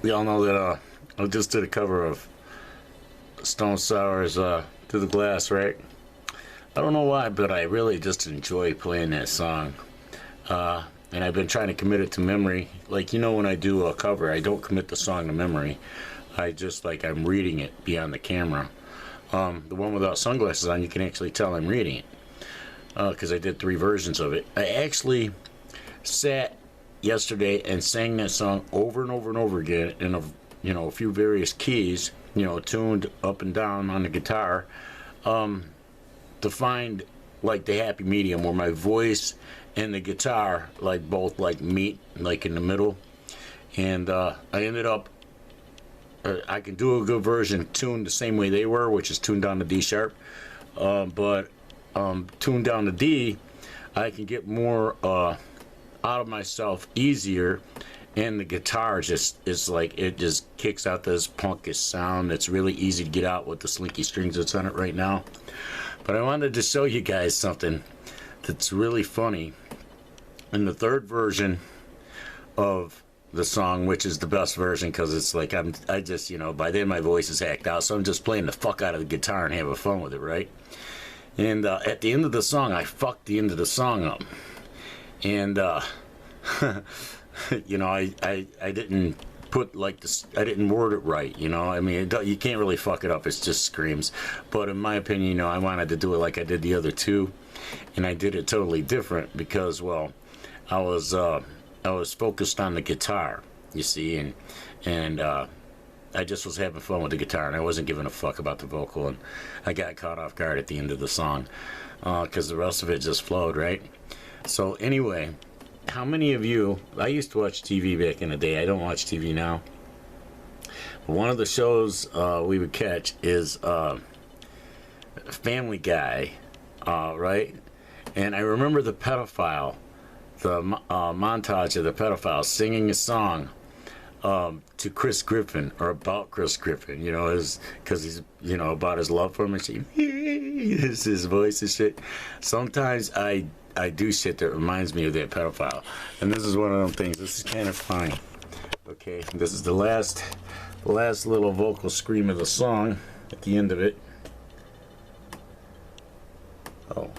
We all know that I just did a cover of Stone Sour's "To the Glass," right? I don't know why, but I really just enjoy playing that song. And I've been trying to commit it to memory. Like, you know, when I do a cover, I don't commit the song to memory. I just, like, I'm reading it beyond the camera. The one without sunglasses on, you can actually tell I'm reading it. Because I did 3 versions of it. I actually sat yesterday and sang that song over and over and over again in a few various keys, tuned up and down on the guitar, to find like the happy medium where my voice and the guitar like both like meet like in the middle. And I ended up I can do a good version tuned the same way they were, which is tuned down to D sharp, but tuned down to D, I can get more out of myself easier, and the guitar just is like, it just kicks out this punkish sound that's really easy to get out with the slinky strings that's on it right now. But I wanted to show you guys something that's really funny. In the 3rd version of the song, which is the best version because it's like I just by then my voice is hacked out, so I'm just playing the fuck out of the guitar and having fun with it, right? And at the end of the song, I fucked the end of the song up. And I didn't put like this, I didn't word it right, I mean, you can't really fuck it up, it's just screams. But in my opinion, I wanted to do it like I did the other 2, and I did it totally different because, well, I was focused on the guitar, you see, and I just was having fun with the guitar, and I wasn't giving a fuck about the vocal, and I got caught off guard at the end of the song because the rest of it just flowed, right? So anyway, how many of you, I used to watch TV back in the day, I don't watch TV now, but one of the shows we would catch is Family Guy, right? And I remember the pedophile, the montage of the pedophile singing a song to Chris Griffin, or about Chris Griffin, because he's, about his love for him and shit. His voice and shit. Sometimes I do shit that reminds me of that pedophile, and this is one of them things. This is kind of funny. Okay, this is the last little vocal scream of the song at the end of it. Oh.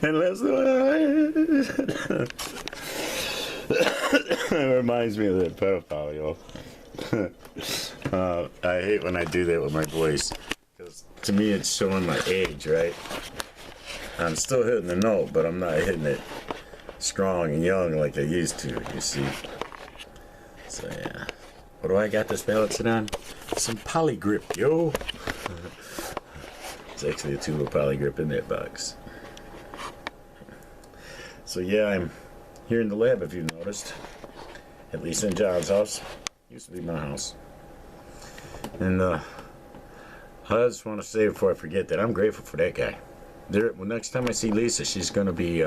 And that's it reminds me of that pedophile, I hate when I do that with my voice, because to me it's showing my age, right? I'm still hitting the note, but I'm not hitting it strong and young like I used to, you see. So yeah. What do I got this palette sit on? Some poly grip, yo. It's actually a tube of poly grip in that box. So yeah, I'm here in the lab, if you've noticed. At least in John's house. Used to be my house. And I just want to say before I forget that I'm grateful for that guy. Well, next time I see Lisa, she's gonna be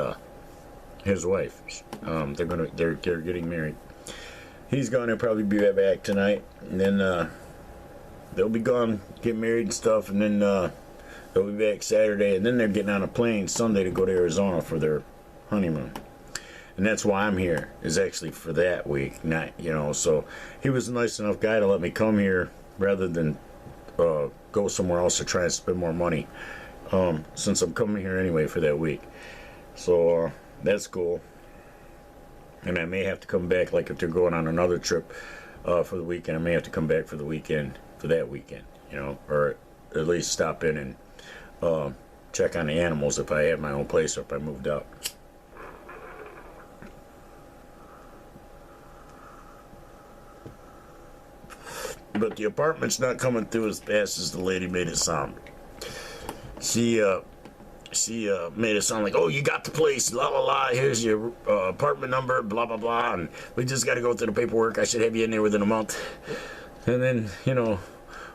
his wife. They're getting married. He's gonna probably be right back tonight, and then they'll be gone, get married and stuff, and then they'll be back Saturday, and then they're getting on a plane Sunday to go to Arizona for their honeymoon. And that's why I'm here, is actually for that week, not, so he was a nice enough guy to let me come here rather than go somewhere else to try and spend more money, since I'm coming here anyway for that week. So that's cool. And I may have to come back, like if they're going on another trip for the weekend, I may have to come back for the weekend, for that weekend, or at least stop in and check on the animals if I had my own place or if I moved out. But the apartment's not coming through as fast as the lady made it sound. She made it sound like, oh, you got the place, la la la, here's your apartment number, blah blah blah, and we just got to go through the paperwork. I should have you in there within a month. And then,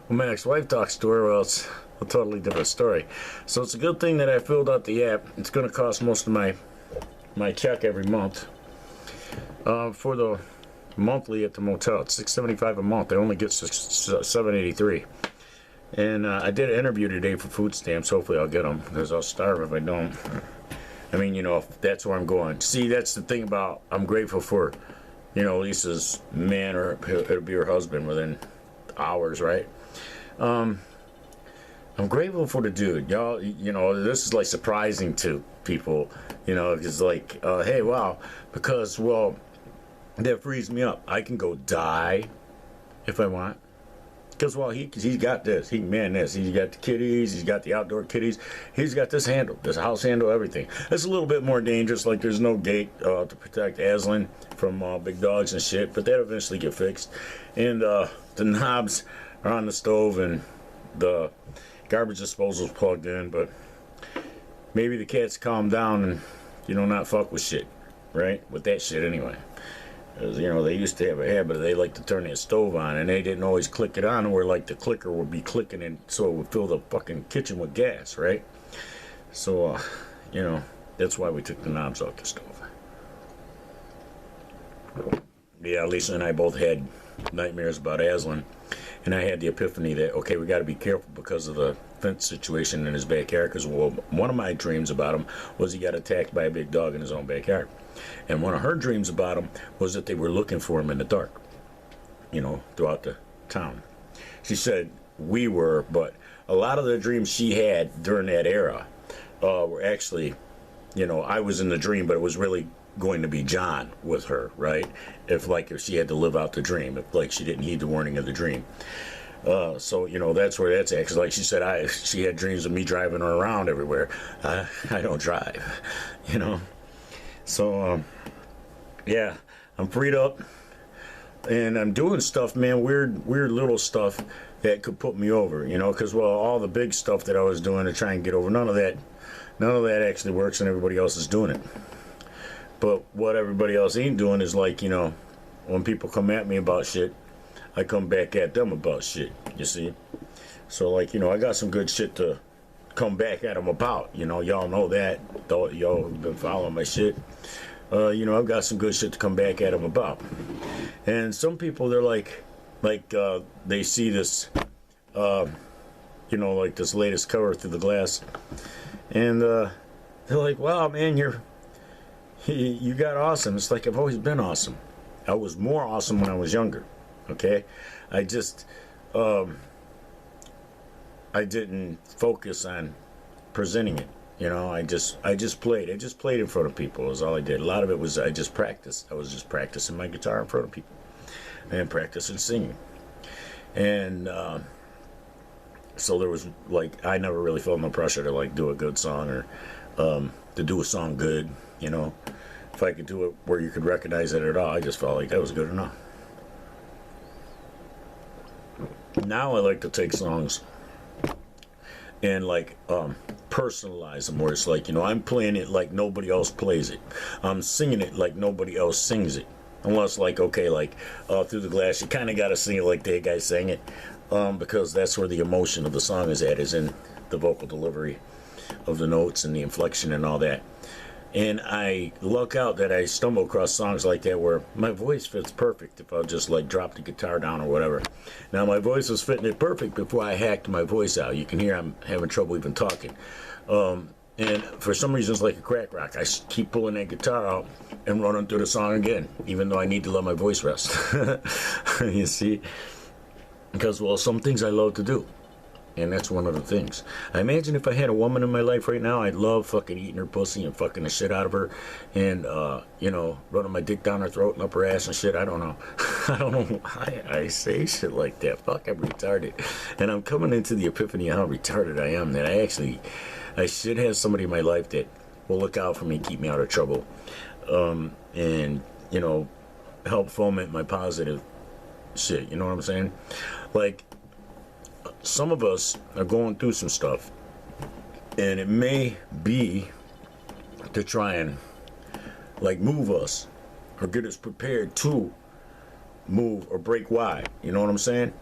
when my ex-wife talks to her, well, it's a totally different story. So it's a good thing that I filled out the app. It's going to cost most of my check every month. For the monthly at the motel, it's $675 a month. I only get $783. And I did an interview today for food stamps. Hopefully I'll get them, because I'll starve if I don't. I mean, you know, that's where I'm going. See, that's the thing about, I'm grateful for, you know, Lisa's man, or it'll be her husband within hours, right? I'm grateful for the dude. Y'all, you know, this is like surprising to people, you know, it's like, hey, wow, because, well, that frees me up. I can go die if I want. Because, well, he's got this. He can man this. He's got the kitties. He's got the outdoor kitties. He's got this handle, this house handle, everything. It's a little bit more dangerous. Like, there's no gate to protect Aslan from big dogs and shit. But that'll eventually get fixed. And the knobs are on the stove, and the garbage disposal's plugged in. But maybe the cats calm down and, you know, not fuck with shit. Right? With that shit anyway. As, you know, they used to have a habit, they like to turn that stove on, and they didn't always click it on, where like the clicker would be clicking, and so it would fill the fucking kitchen with gas, right? So, you know, that's why we took the knobs off the stove. Yeah, Lisa and I both had nightmares about Aslan, and I had the epiphany that, okay, we got to be careful because of the fence situation in his backyard, because, well, one of my dreams about him was he got attacked by a big dog in his own backyard. And one of her dreams about him was that they were looking for him in the dark, you know, throughout the town. She said we were, but a lot of the dreams she had during that era were actually, you know, I was in the dream, but it was really going to be John with her, right? If she had to live out the dream, if like she didn't heed the warning of the dream. So, you know, that's where that's at. Cause like she said, she had dreams of me driving her around everywhere. I don't drive, you know? So, yeah, I'm freed up, and I'm doing stuff, man, weird little stuff that could put me over, you know, because, well, all the big stuff that I was doing to try and get over, none of that actually works, and everybody else is doing it. But what everybody else ain't doing is, like, you know, when people come at me about shit, I come back at them about shit, you see? So, like, you know, I got some good shit to come back at them about, you know, y'all know that, y'all have been following my shit. You know, I've got some good shit to come back at them about. And some people, they're like they see this, you know, like this latest cover through the glass, and they're like, wow, man, you got awesome. It's like, I've always been awesome. I was more awesome when I was younger, okay? I just, I didn't focus on presenting it, you know. I just played in front of people is all I did. A lot of it was I just practiced. I was just practicing my guitar in front of people and practicing singing. And so there was, like, I never really felt no pressure to, like, do a good song, or to do a song good, you know. If I could do it where you could recognize it at all, I just felt like that was good enough. Now I like to take songs and, like, personalize them, where it's like, you know, I'm playing it like nobody else plays it. I'm singing it like nobody else sings it. Unless, like, okay, like, Through the Glass, you kind of got to sing it like that guy sang it, because that's where the emotion of the song is at, is in the vocal delivery of the notes and the inflection and all that. And I luck out that I stumble across songs like that where my voice fits perfect if I'll just, like, drop the guitar down or whatever. Now, my voice was fitting it perfect before I hacked my voice out. You can hear I'm having trouble even talking. And for some reason, it's like a crack rock. I keep pulling that guitar out and running through the song again, even though I need to let my voice rest. You see? Because, well, some things I love to do. And that's one of the things. I imagine if I had a woman in my life right now, I'd love fucking eating her pussy and fucking the shit out of her, and, you know, running my dick down her throat and up her ass and shit. I don't know. I don't know why I say shit like that. Fuck, I'm retarded. And I'm coming into the epiphany of how retarded I am, that I should have somebody in my life that will look out for me, keep me out of trouble, and, you know, help foment my positive shit. You know what I'm saying? Like, some of us are going through some stuff, and it may be to try and, like, move us or get us prepared to move or break wide. You know what I'm saying?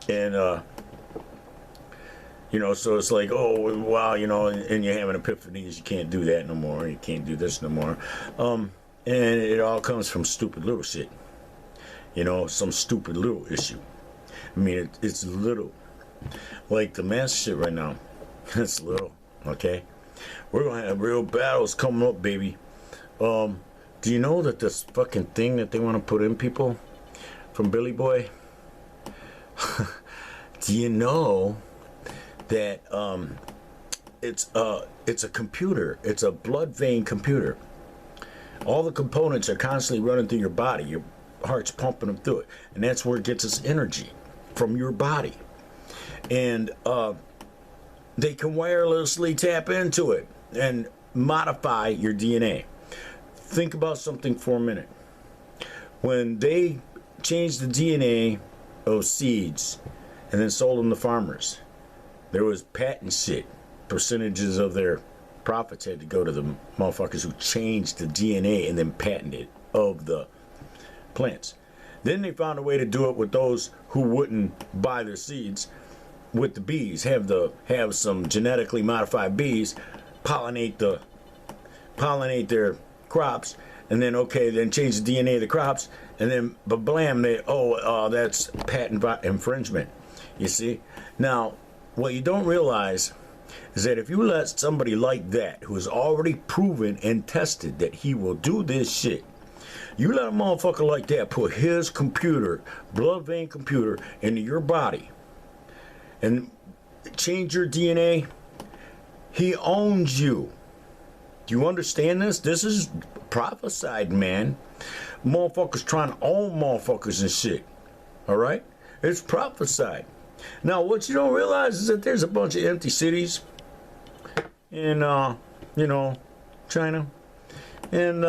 And, you know, so it's like, oh, wow, you know, and you're having epiphanies. You can't do that no more. You can't do this no more. And it all comes from stupid little shit. You know, some stupid little issue. I mean, it's little. Like the mass shit right now. It's little, okay? We're gonna have real battles coming up, baby. Do you know that this fucking thing that they want to put in people from Billy Boy? Do you know that it's a computer? It's a Bloodvein computer. All the components are constantly running through your body. Your heart's pumping them through it, and that's where it gets its energy, from your body. And they can wirelessly tap into it and modify your DNA. Think about something for a minute. When they changed the DNA of seeds and then sold them to farmers, there was patent shit. Percentages of their profits had to go to the motherfuckers who changed the DNA and then patented of the plants. Then they found a way to do it with those who wouldn't buy their seeds, with the bees. Have some genetically modified bees pollinate their crops, and then then change the DNA of the crops, and then blam, that's patent infringement. You see? Now, what you don't realize is that if you let somebody like that, who has already proven and tested that he will do this shit, you let a motherfucker like that put his computer, Bloodvein computer, into your body and change your DNA, he owns you. Do you understand this? This is prophesied, man. Motherfuckers trying to own motherfuckers and shit. Alright? It's prophesied. Now, what you don't realize is that there's a bunch of empty cities in, China. And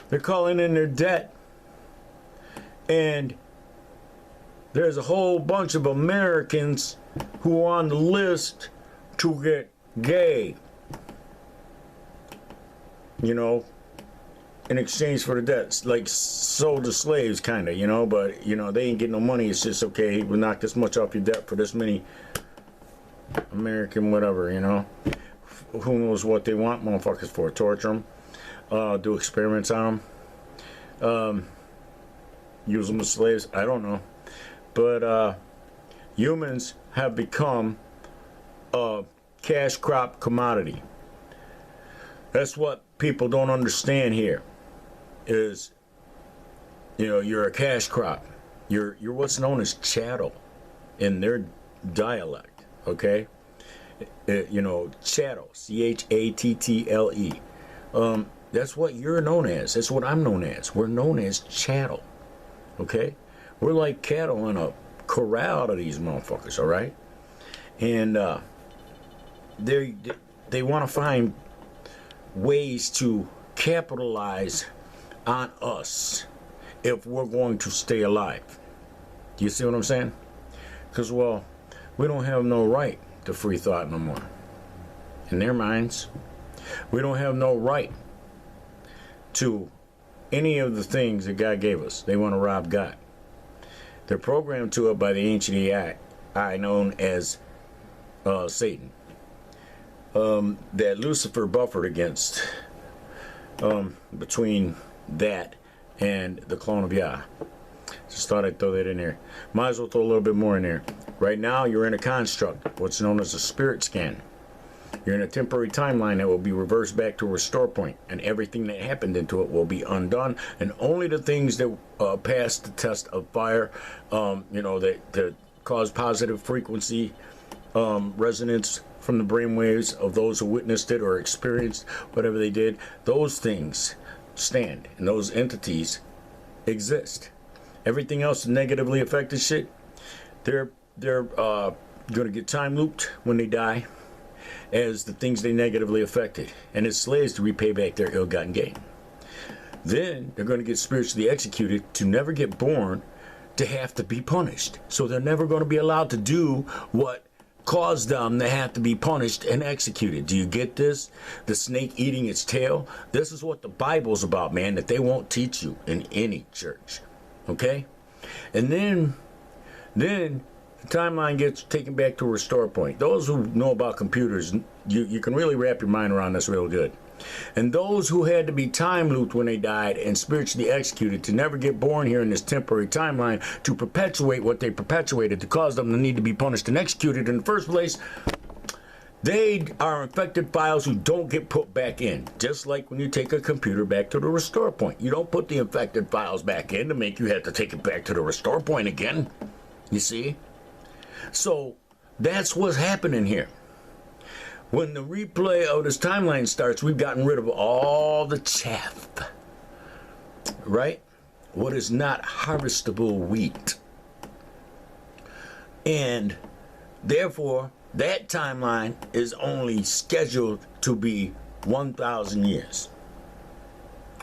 they're calling in their debt. And there's a whole bunch of Americans who are on the list to get gay. In exchange for the debts, like sold to slaves, kind of, but, they ain't getting no money. It's just, okay, we'll knock this much off your debt for this many American whatever, Who knows what they want motherfuckers for? Torture them, do experiments on them, use them as slaves. I don't know. But humans have become a cash crop commodity. That's what people don't understand here. Is you're a cash crop. You're what's known as chattel in their dialect. Okay, chattel, CHATTLE. That's what you're known as. That's what I'm known as. We're known as chattel. Okay, we're like cattle in a corral to these motherfuckers. All right, and they want to find ways to capitalize on us if we're going to stay alive. Do you see what I'm saying? Because, we don't have no right to free thought no more. In their minds, we don't have no right to any of the things that God gave us. They want to rob God. They're programmed to it by the ancient AI known as Satan. That Lucifer buffered against between that and the clone of Yah. Just thought I'd throw that in there. Might as well throw a little bit more in there. Right now, you're in a construct, what's known as a spirit scan. You're in a temporary timeline that will be reversed back to a restore point, and everything that happened into it will be undone, and only the things that passed the test of fire, that cause positive frequency resonance from the brainwaves of those who witnessed it or experienced whatever they did, those things stand, and those entities exist. Everything else negatively affected shit, they're going to get time looped when they die as the things they negatively affected, and as slaves to repay back their ill-gotten gain. Then they're going to get spiritually executed to never get born, to have to be punished. So they're never going to be allowed to do what caused them to have to be punished and executed. Do you get this? The snake eating its tail? This is what the Bible's about, man, that they won't teach you in any church. Okay? And then the timeline gets taken back to a restore point. Those who know about computers, you can really wrap your mind around this real good. And those who had to be time looped when they died and spiritually executed to never get born here in this temporary timeline to perpetuate what they perpetuated to cause them to need to be punished and executed in the first place, they are infected files who don't get put back in. Just like when you take a computer back to the restore point. You don't put the infected files back in to make you have to take it back to the restore point again. You see? So that's what's happening here. When the replay of this timeline starts, we've gotten rid of all the chaff. Right? What is not harvestable wheat. And therefore, that timeline is only scheduled to be 1,000 years.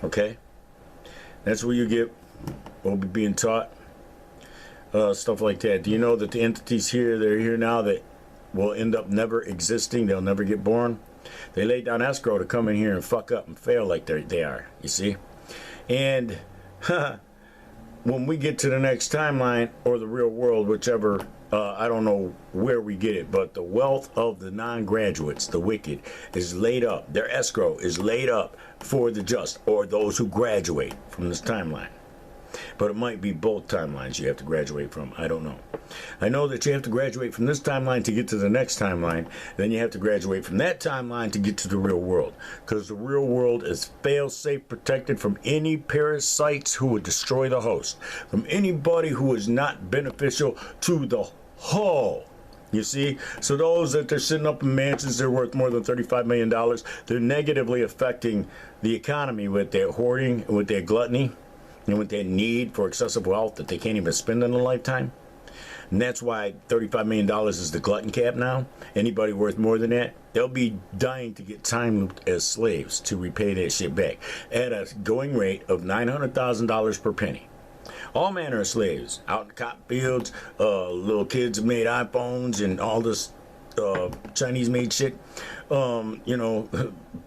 Okay? That's where you get what will be being taught. Stuff like that. Do you know that the entities here, they're here now that will end up never existing? They'll never get born. They lay down escrow to come in here and fuck up and fail like they are. You see? And when we get to the next timeline or the real world, whichever, I don't know where we get it, but the wealth of the non-graduates, the wicked, is laid up. Their escrow is laid up for the just or those who graduate from this timeline. But it might be both timelines you have to graduate from. I don't know. I know that you have to graduate from this timeline to get to the next timeline. Then you have to graduate from that timeline to get to the real world. Because the real world is fail-safe protected from any parasites who would destroy the host. From anybody who is not beneficial to the whole. You see? So those that they're sitting up in mansions, they're worth more than $35 million. They're negatively affecting the economy with their hoarding, with their gluttony. And with their need for excessive wealth that they can't even spend in a lifetime. And that's why $35 million is the glutton cap now. Anybody worth more than that, they'll be dying to get time looped as slaves to repay that shit back at a going rate of $900,000 per penny. All manner of slaves out in cotton fields, little kids made iPhones and all this Chinese made shit. You know,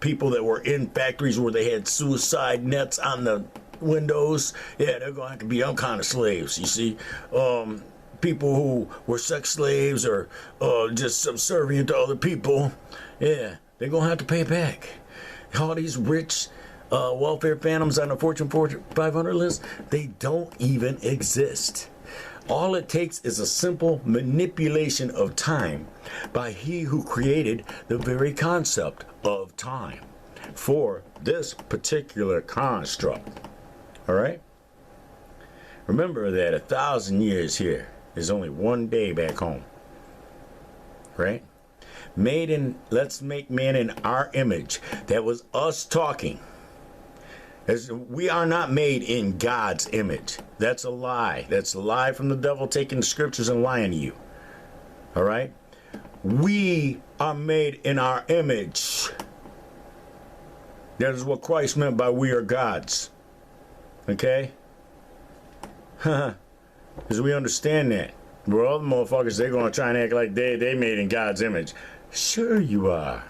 people that were in factories where they had suicide nets on the windows. Yeah, they're going to have to be all kind of slaves, you see. People who were sex slaves or just subservient to other people, yeah, they're going to have to pay back. All these rich welfare phantoms on the Fortune 500 list, they don't even exist. All it takes is a simple manipulation of time by he who created the very concept of time for this particular construct. All right? Remember that 1,000 years here is only one day back home. Right? Let's make man in our image. That was us talking. We are not made in God's image. That's a lie. That's a lie from the devil taking the scriptures and lying to you. All right? We are made in our image. That is what Christ meant by we are gods. Okay? Because we understand that. But other motherfuckers, they're going to try and act like they made in God's image. Sure you are.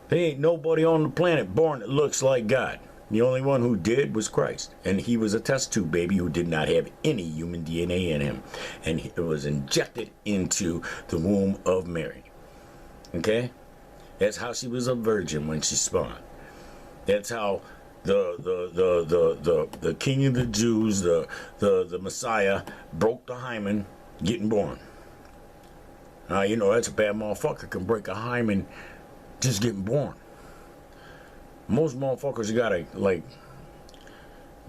There ain't nobody on the planet born that looks like God. The only one who did was Christ. And he was a test tube baby who did not have any human DNA in him. And it was injected into the womb of Mary. Okay? That's how she was a virgin when she spawned. That's how the king of the Jews, the Messiah, broke the hymen getting born. You know, that's a bad motherfucker can break a hymen just getting born. Most motherfuckers gotta, like,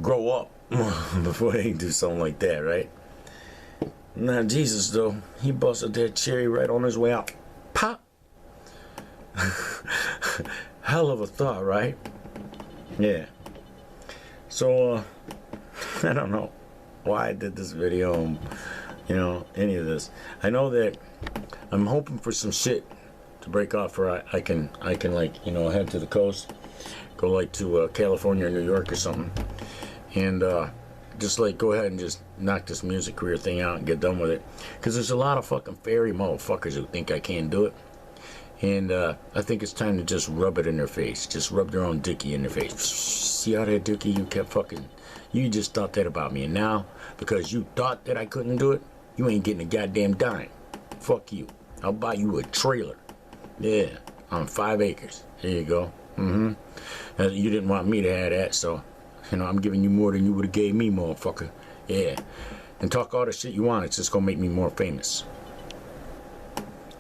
grow up before they do something like that, right? Now, Jesus, though, he busted that cherry right on his way out. Pop! Hell of a thought, right? Yeah. So, I don't know why I did this video, you know, any of this. I know that I'm hoping for some shit to break off where I can like, you know, head to the coast, go like to California or New York or something, and just like go ahead and just knock this music career thing out and get done with it. Because there's a lot of fucking fairy motherfuckers who think I can't do it. And I think it's time to just rub it in their face. Just rub their own dookie in their face. See how that dookie you kept fucking... You just thought that about me. And now, because you thought that I couldn't do it, you ain't getting a goddamn dime. Fuck you. I'll buy you a trailer. Yeah, on 5 acres. There you go. You didn't want me to have that, so, I'm giving you more than you would have gave me, motherfucker. Yeah. And talk all the shit you want. It's just gonna make me more famous.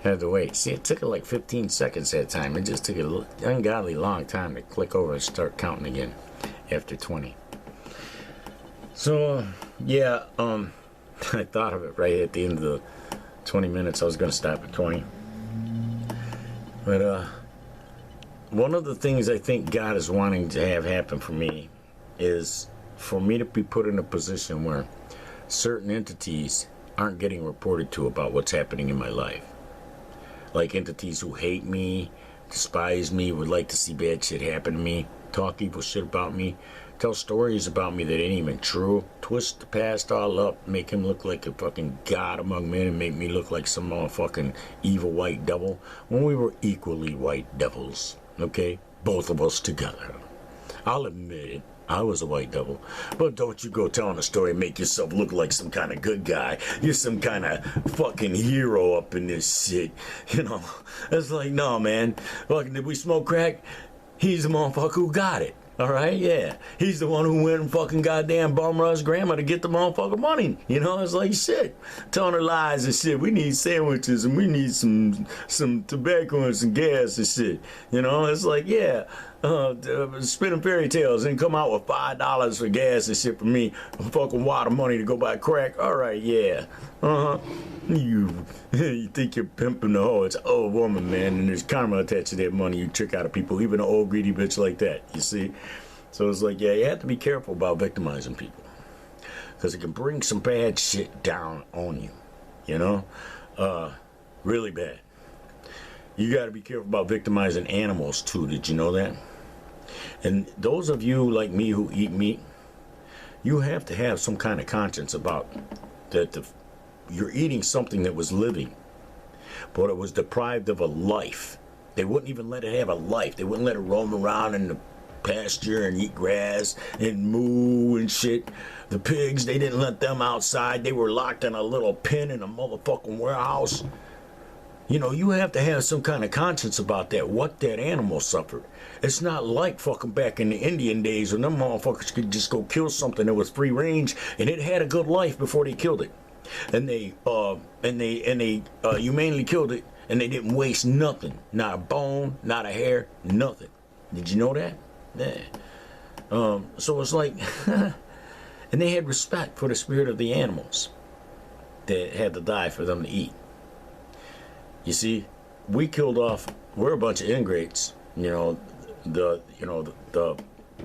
Had to wait. See, it took it like 15 seconds that time. It just took an ungodly long time to click over and start counting again after 20. So, yeah, I thought of it right at the end of the 20 minutes. I was gonna stop at 20. But, one of the things I think God is wanting to have happen for me is for me to be put in a position where certain entities aren't getting reported to about what's happening in my life. Like entities who hate me, despise me, would like to see bad shit happen to me, talk evil shit about me, tell stories about me that ain't even true, twist the past all up, make him look like a fucking god among men and make me look like some motherfucking evil white devil when we were equally white devils. Okay, both of us together. I'll admit it, I was a white devil. But don't you go telling a story and make yourself look like some kind of good guy. You're some kind of fucking hero up in this shit. It's like, no, man. Fucking, did we smoke crack? He's the motherfucker who got it. All right, yeah. He's the one who went and fucking goddamn bum rushed grandma to get the motherfucker money. It's like shit. Telling her lies and shit. We need sandwiches and we need some tobacco and some gas and shit. It's like, yeah. Spinning fairy tales and come out with $5 for gas and shit for me. Fucking water money to go buy crack. All right, yeah. You think you're pimping the hoe. It's an old woman, man, and there's karma attached to that money you trick out of people, even an old greedy bitch like that, you see? So it's like, yeah, you have to be careful about victimizing people because it can bring some bad shit down on you, really bad. You got to be careful about victimizing animals too. Did you know that? And those of you like me who eat meat, you have to have some kind of conscience about that you're eating something that was living, but it was deprived of a life. They wouldn't even let it have a life. They wouldn't let it roam around in the pasture and eat grass and moo and shit. The pigs, they didn't let them outside. They were locked in a little pen in a motherfucking warehouse. You have to have some kind of conscience about that, what that animal suffered. It's not like fucking back in the Indian days when them motherfuckers could just go kill something that was free range and it had a good life before they killed it. And they humanely killed it and they didn't waste nothing. Not a bone, not a hair, nothing. Did you know that? Yeah. So it's like, and they had respect for the spirit of the animals that had to die for them to eat. You see, we killed off. We're a bunch of ingrates. The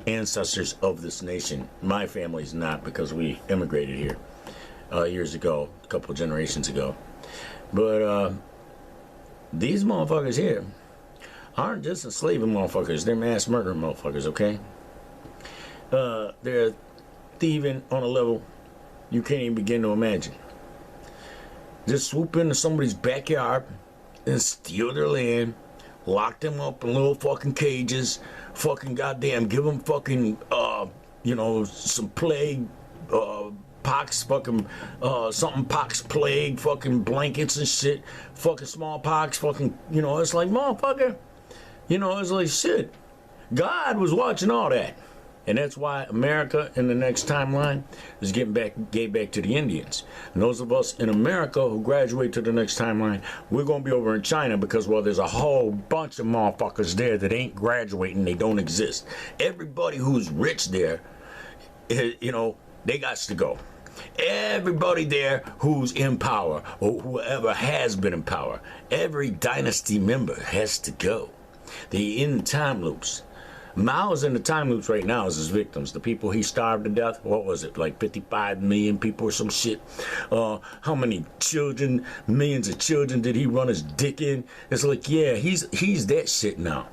ancestors of this nation. My family's not because we immigrated here years ago, a couple of generations ago. But these motherfuckers here aren't just enslaving motherfuckers. They're mass murdering motherfuckers. Okay. They're thieving on a level you can't even begin to imagine. Just swoop into somebody's backyard and steal their land, lock them up in little fucking cages, fucking goddamn give them fucking, some plague, pox, fucking, something pox, plague, fucking blankets and shit, fucking smallpox, fucking, it's like, motherfucker, it's like shit. God was watching all that. And that's why America in the next timeline is gave back to the Indians. And those of us in America who graduate to the next timeline, we're going to be over in China because, well, there's a whole bunch of motherfuckers there that ain't graduating. They don't exist. Everybody who's rich there, they got to go. Everybody there who's in power or whoever has been in power, every dynasty member has to go. They're in the time loops. Mao's in the time loops right now as his victims. The people he starved to death, what was it, like 55 million people or some shit? How many children, millions of children did he run his dick in? It's like, yeah, he's that shit now.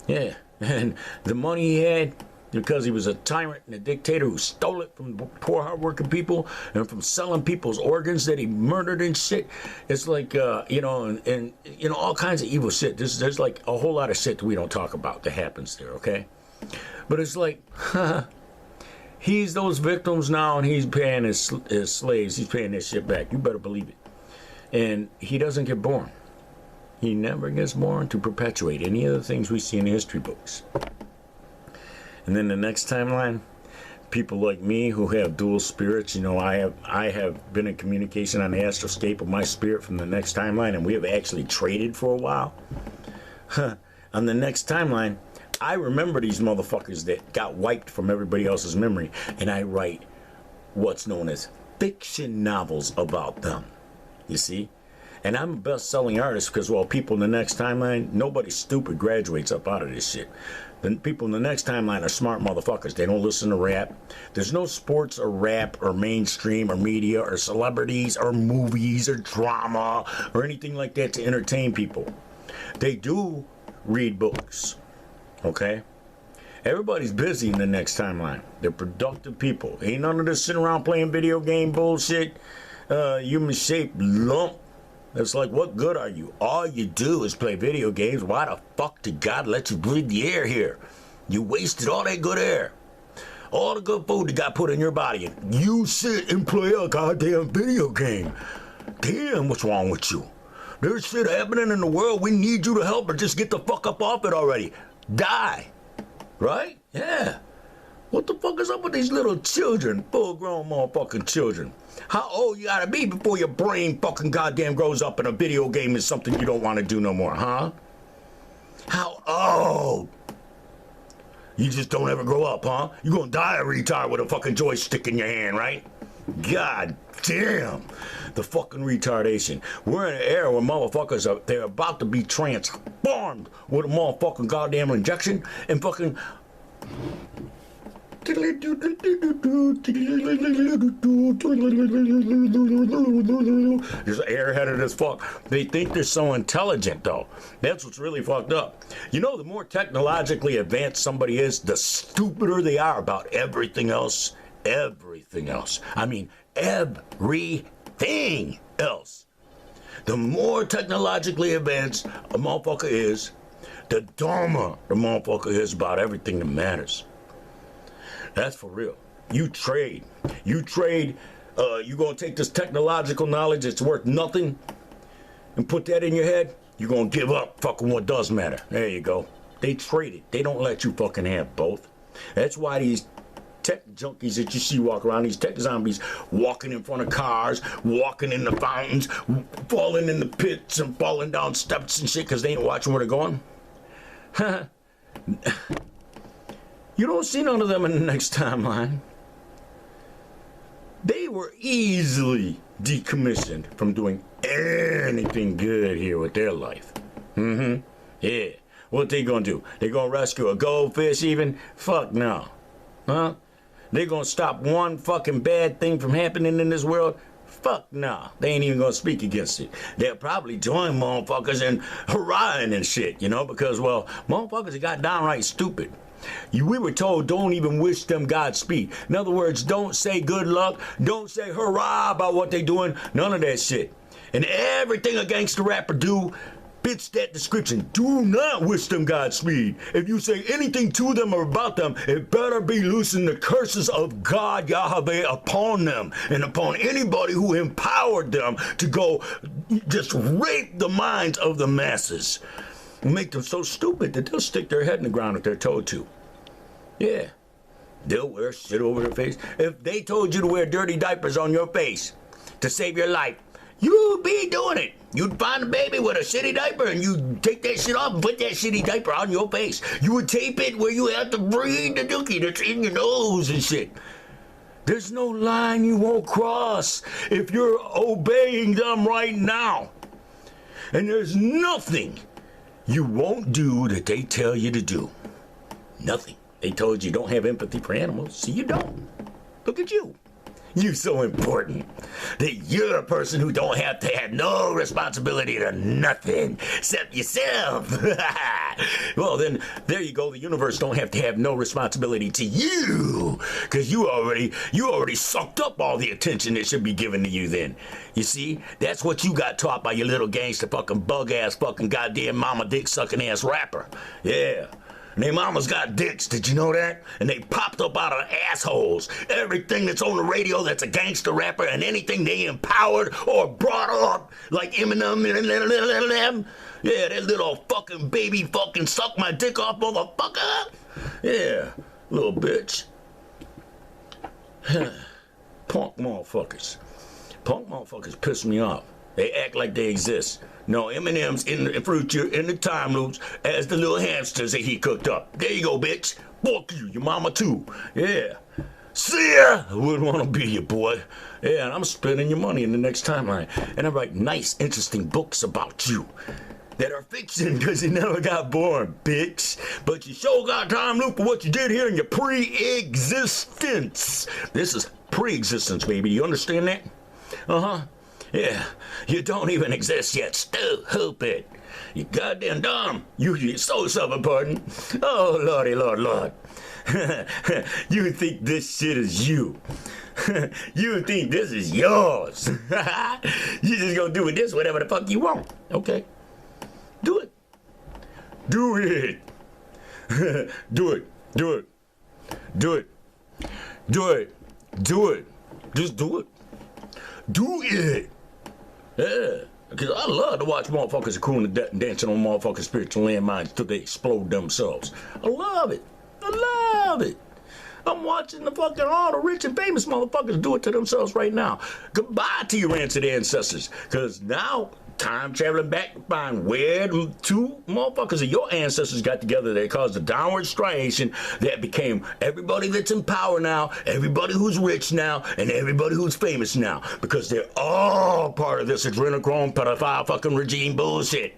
Yeah, and the money he had, because he was a tyrant and a dictator who stole it from poor hardworking people and from selling people's organs that he murdered and shit. It's like, and all kinds of evil shit. There's like a whole lot of shit that we don't talk about that happens there, okay? But it's like, he's those victims now and he's paying his slaves. He's paying that shit back. You better believe it. And he doesn't get born. He never gets born to perpetuate any of the things we see in the history books. And then the next timeline, people like me who have dual spirits, you know, I have been in communication on the astroscape of my spirit from the next timeline, and we have actually traded for a while. On the next timeline, I remember these motherfuckers that got wiped from everybody else's memory, and I write what's known as fiction novels about them. You see? And I'm a best-selling artist because, well, people in the next timeline, nobody stupid graduates up out of this shit. The people in the next timeline are smart motherfuckers. They don't listen to rap. There's no sports or rap or mainstream or media or celebrities or movies or drama or anything like that to entertain people. They do read books, okay? Everybody's busy in the next timeline. They're productive people. Ain't none of this sitting around playing video game bullshit, human-shaped lump. It's like, what good are you? All you do is play video games. Why the fuck did God let you breathe the air here? You wasted all that good air. All the good food that got put in your body. And you sit and play a goddamn video game. Damn, what's wrong with you? There's shit happening in the world. We need you to help, or just get the fuck up off it already. Die. Right? Yeah. What the fuck is up with these little children? Full-grown motherfucking children. How old you gotta be before your brain fucking goddamn grows up and a video game is something you don't want to do no more, huh? How old? You just don't ever grow up, huh? You gonna die a retard with a fucking joystick in your hand, right? God damn. The fucking retardation. We're in an era where motherfuckers are, they're about to be transformed with a motherfucking goddamn injection and fucking... They're airheaded as fuck. They think they're so intelligent, though. That's what's really fucked up. You know, the more technologically advanced somebody is, the stupider they are about everything else. Everything else. I mean, everything else. The more technologically advanced a motherfucker is, the dumber the motherfucker is about everything that matters. That's for real. You trade. You gonna take this technological knowledge that's worth nothing and put that in your head? You gonna give up fucking what does matter. There you go. They trade it. They don't let you fucking have both. That's why these tech junkies that you see walk around, these tech zombies, walking in front of cars, walking in the fountains, falling in the pits and falling down steps and shit because they ain't watching where they're going. You don't see none of them in the next timeline. They were easily decommissioned from doing anything good here with their life. Yeah. What they gonna do? They gonna rescue a goldfish even? Fuck no. Huh? They gonna stop one fucking bad thing from happening in this world? Fuck no. They ain't even gonna speak against it. They'll probably join motherfuckers in hurrahing and shit, you know, because, well, motherfuckers got downright stupid. We were told don't even wish them Godspeed. In other words, don't say good luck. Don't say hurrah about what they doing. None of that shit. And everything a gangster rapper do fits that description. Do not wish them Godspeed. If you say anything to them or about them, it better be loosing the curses of God Yahweh upon them and upon anybody who empowered them to go just rape the minds of the masses. Make them so stupid that they'll stick their head in the ground if they're told to. Yeah. They'll wear shit over their face. If they told you to wear dirty diapers on your face to save your life, you'd be doing it. You'd find a baby with a shitty diaper and you'd take that shit off and put that shitty diaper on your face. You would tape it where you have to breathe the dookie that's in your nose and shit. There's no line you won't cross if you're obeying them right now. And there's nothing you won't do that they tell you to do. Nothing. They told you don't have empathy for animals, so you don't. Look at you. You're so important that you're a person who don't have to have no responsibility to nothing except yourself. Well, then, there you go. The universe don't have to have no responsibility to you because you already sucked up all the attention that should be given to you then. You see? That's what you got taught by your little gangster fucking bug-ass fucking goddamn mama dick-sucking ass rapper. Yeah. And their mamas got dicks, did you know that? And they popped up out of assholes. Everything that's on the radio that's a gangster rapper and anything they empowered or brought up, like Eminem, yeah, that little fucking baby fucking suck my dick off motherfucker. Yeah, little bitch. Punk motherfuckers. Punk motherfuckers piss me off. They act like they exist. No, Eminem's in the future, in the time loops, as the little hamsters that he cooked up. There you go, bitch. Fuck you, your mama too. Yeah. See ya! I wouldn't want to be your boy. Yeah, and I'm spending your money in the next timeline. And I write nice, interesting books about you that are fiction because you never got born, bitch. But you sure got time loop for what you did here in your pre-existence. This is pre-existence, baby. You understand that? Uh-huh. Yeah, you don't even exist yet, stupid. You goddamn dumb. You so stubborn, pardon. Oh, lordy, lord. You think this shit is you. You think this is yours. You just gonna do with this whatever the fuck you want. Okay. Do it. Do it. Do it. Do it. Do it. Do it. Do it. Just do it. Do it. Yeah, because I love to watch motherfuckers crooning and dancing on motherfucking spiritual landmines till they explode themselves. I love it. I love it. I'm watching the fucking all the rich and famous motherfuckers do it to themselves right now. Goodbye to your rancid ancestors, because now time traveling back to find where the two motherfuckers of your ancestors got together that caused a downward striation that became everybody that's in power now, everybody who's rich now, and everybody who's famous now, because they're all part of this adrenochrome pedophile fucking regime bullshit.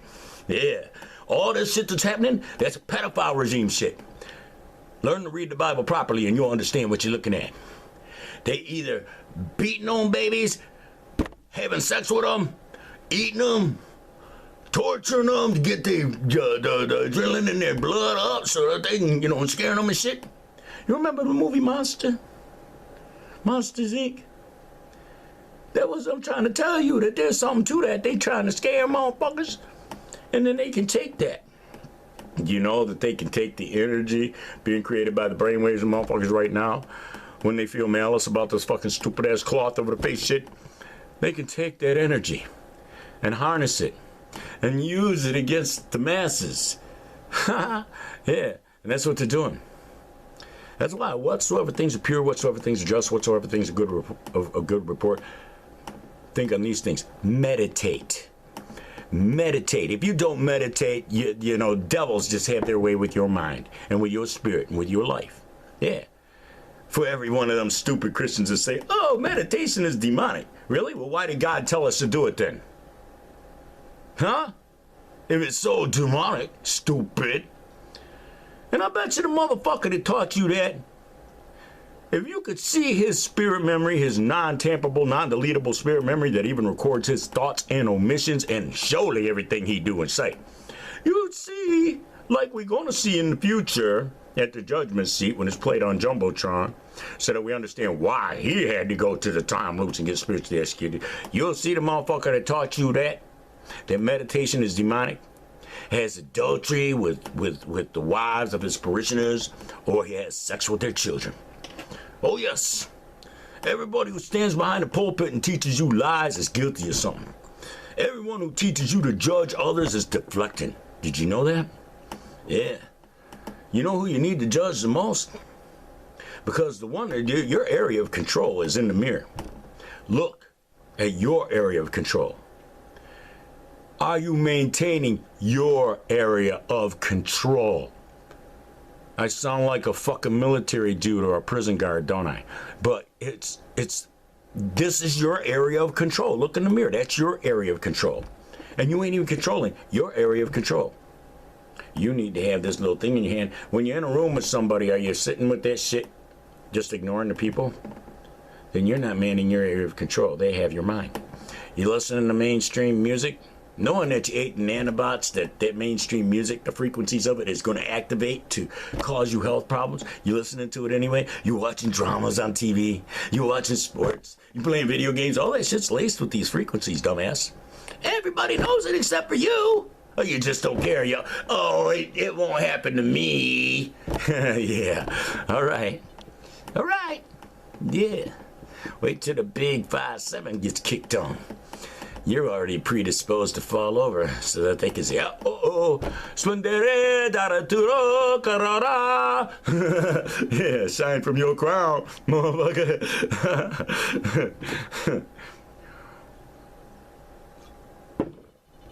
Yeah, all this shit that's happening, that's pedophile regime shit. Learn to read the Bible properly and you'll understand what you're looking at. They either beating on babies, having sex with them, eating them, torturing them to get the adrenaline in their blood up so that they can, scaring them and shit. You remember the movie Monsters, Inc.? That was, I'm trying to tell you that there's something to that. They trying to scare motherfuckers, and then they can take that. You know that they can take the energy being created by the brainwaves of motherfuckers right now when they feel malice about this fucking stupid ass cloth over the face shit. They can take that energy and harness it and use it against the masses. Yeah, and that's what they're doing. That's why whatsoever things are pure, whatsoever things are just, whatsoever things are a good report, think on these things. Meditate. Meditate. If you don't meditate, you know, devils just have their way with your mind and with your spirit and with your life. Yeah. For every one of them stupid Christians that say, oh, meditation is demonic. Really? Well, why did God tell us to do it then? Huh? If it's so demonic, stupid. And I bet you the motherfucker that taught you that, if you could see his spirit memory, his non-tamperable, non-deletable spirit memory that even records his thoughts and omissions and surely everything he do and say, you'd see, like we're going to see in the future at the judgment seat when it's played on Jumbotron, so that we understand why he had to go to the time loops and get spiritually executed. You'll see the motherfucker that taught you that meditation is demonic, has adultery with the wives of his parishioners, or he has sex with their children. Oh yes, everybody who stands behind the pulpit and teaches you lies is guilty of something. Everyone who teaches you to judge others is deflecting. Did you know that? Yeah. You know who you need to judge the most? Because the one that your area of control is in the mirror. Look at your area of control. Are you maintaining your area of control? I sound like a fucking military dude or a prison guard, don't I? But this is your area of control. Look in the mirror. That's your area of control. And you ain't even controlling your area of control. You need to have this little thing in your hand. When you're in a room with somebody, are you sitting with that shit, just ignoring the people? Then you're not manning your area of control. They have your mind. You listening to mainstream music, knowing that you ate nanobots, that mainstream music, the frequencies of it is going to activate to cause you health problems. You listening to it anyway. You watching dramas on TV. You watching sports. You playing video games. All that shit's laced with these frequencies, dumbass. Everybody knows it except for you. Or you just don't care? Oh, it won't happen to me. Yeah. All right. All right. Yeah. Wait till the big 5'7" gets kicked on. You're already predisposed to fall over so that they can say, oh, splendiere daraturo carara. Yeah, shine from your crown, motherfucker.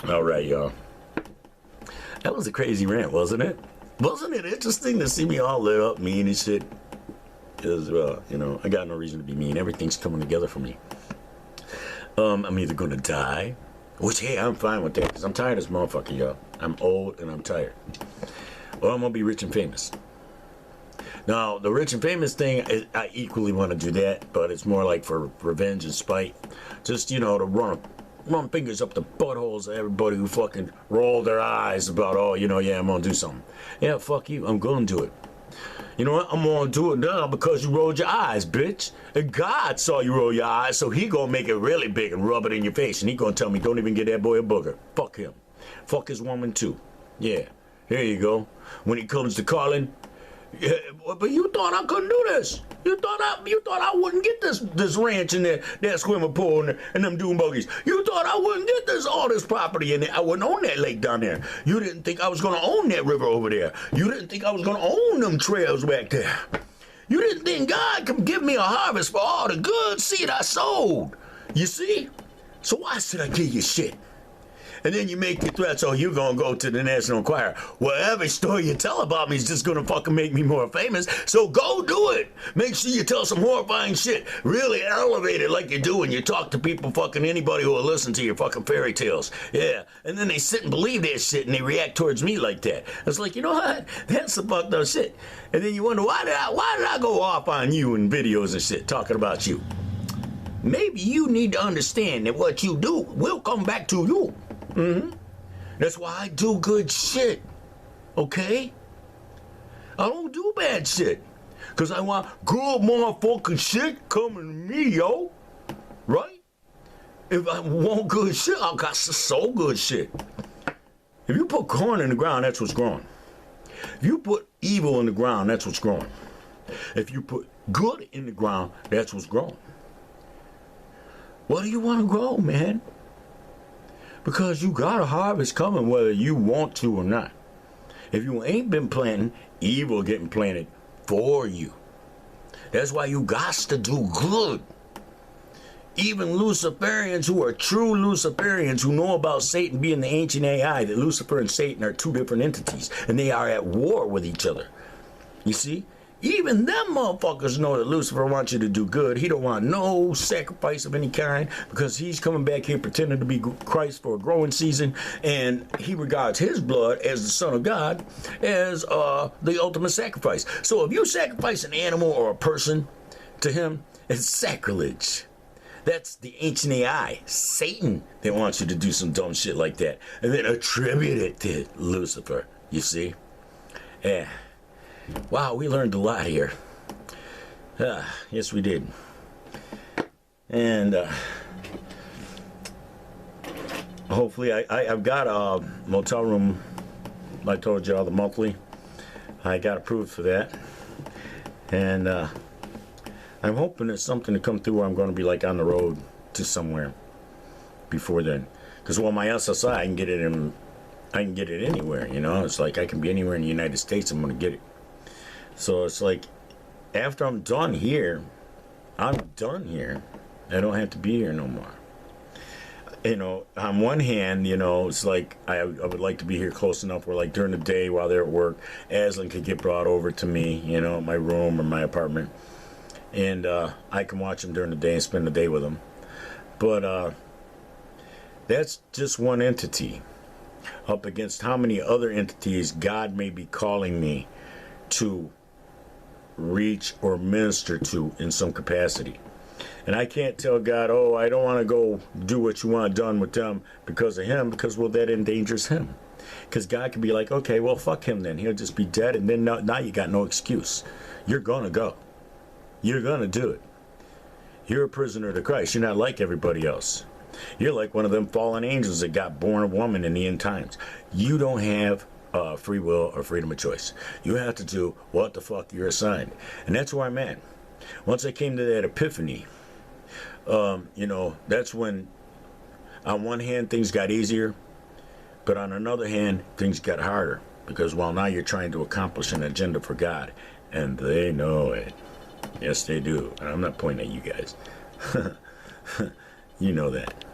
All right, y'all. That was a crazy rant, wasn't it? Wasn't it interesting to see me all lit up, mean and shit? Because, I got no reason to be mean. Everything's coming together for me. I'm either gonna die, which, hey, I'm fine with that, because I'm tired of this motherfucker, y'all. I'm old and I'm tired. Or I'm gonna be rich and famous. Now, the rich and famous thing, I equally want to do that, but it's more like for revenge and spite. Just, to run fingers up the buttholes of everybody who fucking rolled their eyes about, yeah, I'm gonna do something. Yeah, fuck you, I'm gonna do it. You know what? I'm gonna do it now because you rolled your eyes, bitch. And God saw you roll your eyes, so he gonna make it really big and rub it in your face. And he gonna tell me, don't even get that boy a booger. Fuck him. Fuck his woman too. Yeah, there you go. When it comes to calling, yeah, but you thought I couldn't do this. You thought I wouldn't get this ranch and that swimming pool and them dune buggies. You thought I wouldn't get all this property and I wouldn't own that lake down there. You didn't think I was gonna own that river over there. You didn't think I was gonna own them trails back there. You didn't think God could give me a harvest for all the good seed I sowed. You see? So why should I give you shit? And then you make your threats, you're gonna go to the National Enquirer. Well, every story you tell about me is just gonna fucking make me more famous, so go do it. Make sure you tell some horrifying shit. Really elevate it like you do when you talk to people, fucking anybody who will listen to your fucking fairy tales. Yeah, and then they sit and believe that shit and they react towards me like that. It's like, you know what? That's the fucked up shit. And then you wonder, why did I go off on you in videos and shit, talking about you? Maybe you need to understand that what you do will come back to you. That's why I do good shit, okay? I don't do bad shit, because I want good motherfucking shit coming to me, yo, right? If I want good shit, I got to sow good shit. If you put corn in the ground, that's what's growing. If you put evil in the ground, that's what's growing. If you put good in the ground, that's what's growing. What do you want to grow, man? Because you got a harvest coming whether you want to or not. If you ain't been planting, evil getting planted for you. That's why you got to do good. Even Luciferians who are true Luciferians who know about Satan being the ancient AI, that Lucifer and Satan are two different entities and they are at war with each other. You see? Even them motherfuckers know that Lucifer wants you to do good. He don't want no sacrifice of any kind because he's coming back here pretending to be Christ for a growing season, and he regards his blood as the Son of God as the ultimate sacrifice. So if you sacrifice an animal or a person to him, it's sacrilege. That's the ancient AI, Satan, that wants you to do some dumb shit like that and then attribute it to Lucifer, you see? Yeah. Wow, we learned a lot here. Yes, we did. And hopefully, I've got a motel room. I told y'all, the monthly. I got approved for that. And I'm hoping it's something to come through where I'm going to be like on the road to somewhere before then. Because my SSI, I can get it anywhere, It's like I can be anywhere in the United States, I'm going to get it. So it's like, after I'm done here, I'm done here. I don't have to be here no more. On one hand, it's like I would like to be here close enough where, like, during the day while they're at work, Aslan could get brought over to me, my room or my apartment. And I can watch them during the day and spend the day with them. But that's just one entity up against how many other entities God may be calling me to reach or minister to in some capacity. And I can't tell God, I don't want to go do what you want done with them because of him, because, well, that endangers him. Because God could be like, okay, well, fuck him then. He'll just be dead, and then now you got no excuse. You're going to go. You're going to do it. You're a prisoner to Christ. You're not like everybody else. You're like one of them fallen angels that got born a woman in the end times. You don't have free will or freedom of choice. You have to do what the fuck you're assigned. And that's where I'm at. Once I came to that epiphany, that's when on one hand things got easier, but on another hand things got harder. Because now you're trying to accomplish an agenda for God. And they know it. Yes, they do. And I'm not pointing at you guys. You know that.